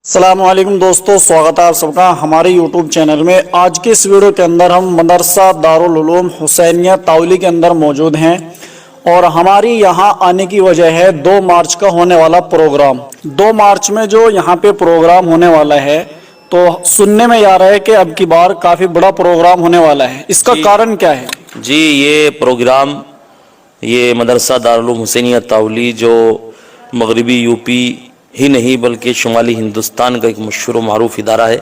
السلام علیکم دوستو، سواگت ہے آپ سب کا ہمارے یوٹیوب چینل میں۔ آج کے اس ویڈیو کے اندر ہم مدرسہ دارالعلوم حسینیہ تاولی کے اندر موجود ہیں اور ہماری یہاں آنے کی وجہ ہے 2 مارچ کا ہونے والا پروگرام۔ 2 مارچ میں جو یہاں پہ پروگرام ہونے والا ہے تو سننے میں آ رہا ہے کہ اب کی بار کافی بڑا پروگرام ہونے والا ہے، اس کا کارن کیا ہے؟ جی، یہ پروگرام یہ مدرسہ دارالعلوم حسینیہ تاولی جو مغربی یو پی ہی نہیں بلکہ شمالی ہندوستان کا ایک مشہور و معروف ادارہ ہے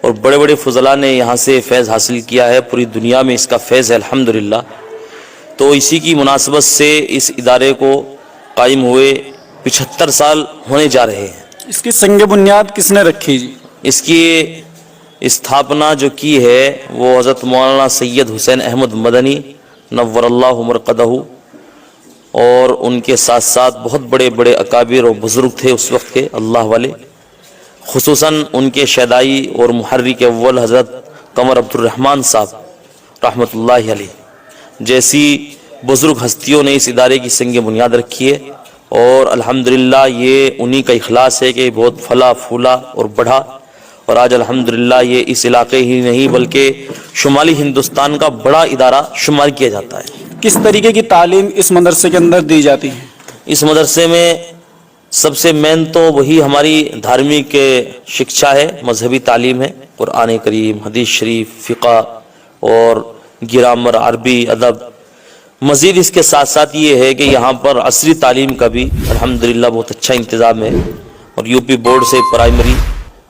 اور بڑے بڑے فضلاء نے یہاں سے فیض حاصل کیا ہے، پوری دنیا میں اس کا فیض ہے الحمدللہ۔ تو اسی کی مناسبت سے اس ادارے کو قائم ہوئے 75 سال ہونے جا رہے ہیں۔ اس کی سنگ بنیاد کس نے رکھی جی؟ اس کی استھاپنا جو کی ہے وہ حضرت مولانا سید حسین احمد مدنی نور اللہ مرقدہ اور ان کے ساتھ ساتھ بہت بڑے بڑے اکابر اور بزرگ تھے اس وقت کے اللہ والے، خصوصاً ان کے شیدائی اور محرک اول حضرت قمر عبد الرحمن صاحب رحمۃ اللہ علیہ جیسی بزرگ ہستیوں نے اس ادارے کی سنگ بنیاد رکھی ہے اور الحمدللہ یہ انہی کا اخلاص ہے کہ بہت پھلا پھولا اور بڑھا اور آج الحمدللہ یہ اس علاقے ہی نہیں بلکہ شمالی ہندوستان کا بڑا ادارہ شمار کیا جاتا ہے۔ کس طریقے کی تعلیم اس مدرسے کے اندر دی جاتی ہے؟ اس مدرسے میں سب سے مین تو وہی ہماری دھارمک شکشا ہے، مذہبی تعلیم ہے، قرآن کریم، حدیث شریف، فقہ اور گرامر، عربی، ادب۔ مزید اس کے ساتھ ساتھ یہ ہے کہ یہاں پر عصری تعلیم کا بھی الحمدللہ بہت اچھا انتظام ہے اور یو پی بورڈ سے پرائمری،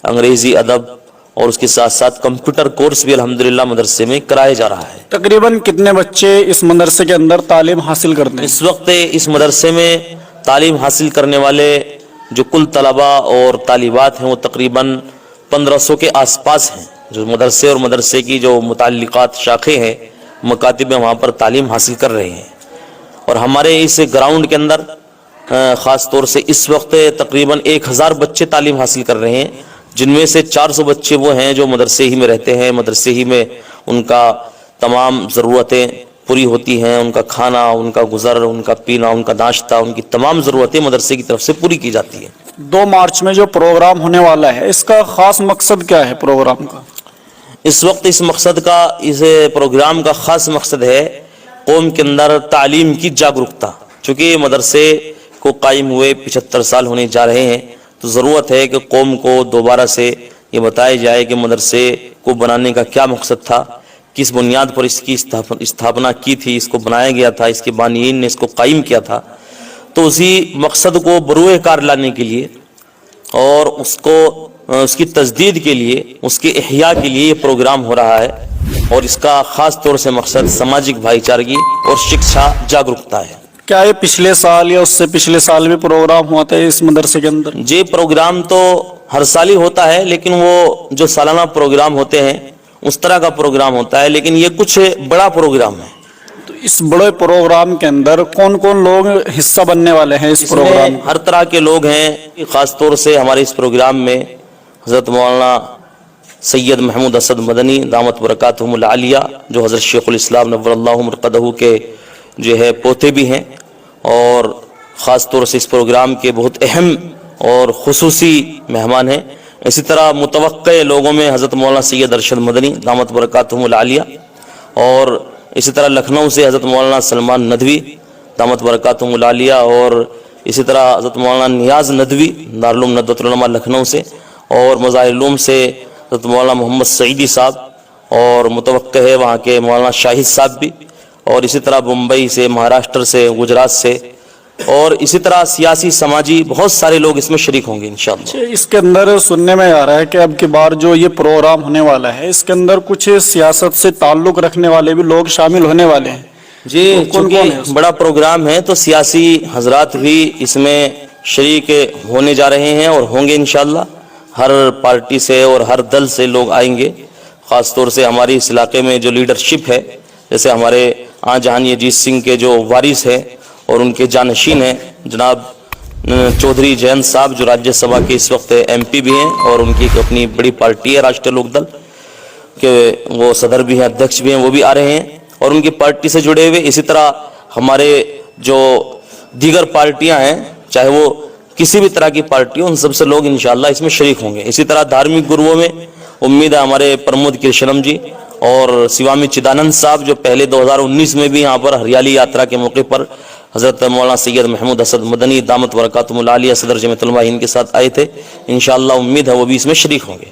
انگریزی، ادب اور اس کے ساتھ ساتھ کمپیوٹر کورس بھی الحمدللہ مدرسے میں کرایا جا رہا ہے۔ تقریباً کتنے بچے اس مدرسے کے اندر تعلیم حاصل کرتے ہیں؟ اس وقت اس مدرسے میں تعلیم حاصل کرنے والے جو کل طلباء اور طالبات ہیں وہ تقریباً 1500 کے آس پاس ہیں، جو مدرسے اور مدرسے کی جو متعلقات شاخیں ہیں، مکاتب میں وہاں پر تعلیم حاصل کر رہے ہیں۔ اور ہمارے اس گراؤنڈ کے اندر خاص طور سے اس وقت تقریباً 1000 بچے تعلیم حاصل کر رہے ہیں، جن میں سے 400 بچے وہ ہیں جو مدرسے ہی میں رہتے ہیں، مدرسے ہی میں ان کا تمام ضرورتیں پوری ہوتی ہیں، ان کا کھانا، ان کا گزر، ان کا پینا، ان کا ناشتہ، ان کی تمام ضرورتیں مدرسے کی طرف سے پوری کی جاتی ہیں۔ 2 مارچ میں جو پروگرام ہونے والا ہے اس کا خاص مقصد کیا ہے پروگرام کا؟ اس وقت اس پروگرام کا خاص مقصد ہے قوم کے اندر تعلیم کی جاگرکتا۔ چونکہ یہ مدرسے کو قائم ہوئے 75 سال ہونے جا رہے ہیں تو ضرورت ہے کہ قوم کو دوبارہ سے یہ بتایا جائے کہ مدرسے کو بنانے کا کیا مقصد تھا، کس بنیاد پر اس کی استھاپنا کی تھی، اس کو بنایا گیا تھا، اس کے بانئین نے اس کو قائم کیا تھا۔ تو اسی مقصد کو بروئے کار لانے کے لیے اور اس کی تجدید کے لیے، اس کے احیاء کے لیے یہ پروگرام ہو رہا ہے اور اس کا خاص طور سے مقصد سماجک بھائی چارگی اور شکشا جاگرکتا ہے۔ کیا یہ پچھلے سال یا اس سے پچھلے سال بھی پروگرام ہوا تھا اس مدرسے کے اندر؟ جی، پروگرام تو ہر سال ہی ہوتا ہے، لیکن وہ جو سالانہ پروگرام ہوتے ہیں اس طرح کا پروگرام ہوتا ہے، لیکن یہ کچھ بڑا پروگرام ہے۔ تو اس بڑے پروگرام کے اندر کون کون لوگ حصہ بننے والے ہیں اس پروگرام میں؟ ہر طرح کے لوگ ہیں۔ خاص طور سے ہمارے اس پروگرام میں حضرت مولانا سید محمود اسد مدنی دامت برکاتہم العالیہ جو حضرت شیخ الاسلام نور اللہ مرقدہ کے جو ہے پوتے بھی ہیں اور خاص طور سے اس پروگرام کے بہت اہم اور خصوصی مہمان ہیں۔ اسی طرح متوقع لوگوں میں حضرت مولانا سید ارشد مدنی دامت برکاتہم العالیہ اور اسی طرح لکھنؤ سے حضرت مولانا سلمان ندوی دامت برکاتہم العالیہ اور اسی طرح حضرت مولانا نیاز ندوی دارالعلوم ندوۃ العلماء لکھنؤ سے اور مظاہر العلوم سے حضرت مولانا محمد سعیدی صاحب اور متوقع ہے وہاں کے مولانا شاہد صاحب بھی، اور اسی طرح بمبئی سے، مہاراشٹر سے، گجرات سے اور اسی طرح سیاسی سماجی بہت سارے لوگ اس میں شریک ہوں گے انشاءاللہ۔ اس کے اندر سننے میں آ رہا ہے کہ اب کی بار جو یہ پروگرام ہونے والا ہے اس کے اندر کچھ سیاست سے تعلق رکھنے والے بھی لوگ شامل ہونے والے ہیں۔ جی، چونکہ بڑا پروگرام ہے تو سیاسی حضرات بھی اس میں شریک ہونے جا رہے ہیں اور ہوں گے انشاءاللہ۔ ہر پارٹی سے اور ہر دل سے لوگ آئیں گے۔ خاص طور سے ہماری اس علاقے میں جو لیڈرشپ ہے، جیسے ہمارے آن جہانی اجیت سنگھ کے جو وارث ہیں اور ان کے جانشین ہیں جناب چودھری جینت صاحب جو راجیہ سبھا کے اس وقت ایم پی بھی ہیں اور ان کی ایک اپنی بڑی پارٹی ہے راشٹریہ لوک دل کہ وہ صدر بھی ہیں، ادھیکش بھی ہیں، وہ بھی آ رہے ہیں اور ان کی پارٹی سے جڑے ہوئے۔ اسی طرح ہمارے جو دیگر پارٹیاں ہیں، چاہے وہ کسی بھی طرح کی پارٹی ہو، ان سب سے لوگ انشاءاللہ اس میں شریک ہوں گے۔ اسی طرح دھارمک گروؤں میں امید ہے ہمارے پرمود کرشنم جی اور سوامی چدانند صاحب جو پہلے 2019 میں بھی یہاں پر ہریالی یاترا کے موقع پر حضرت مولانا سید محمود اسد مدنی دامت برکاتہم العالیہ صدر جمعیت علماء ہند کے ساتھ آئے تھے، انشاءاللہ امید ہے وہ بھی اس میں شریک ہوں گے۔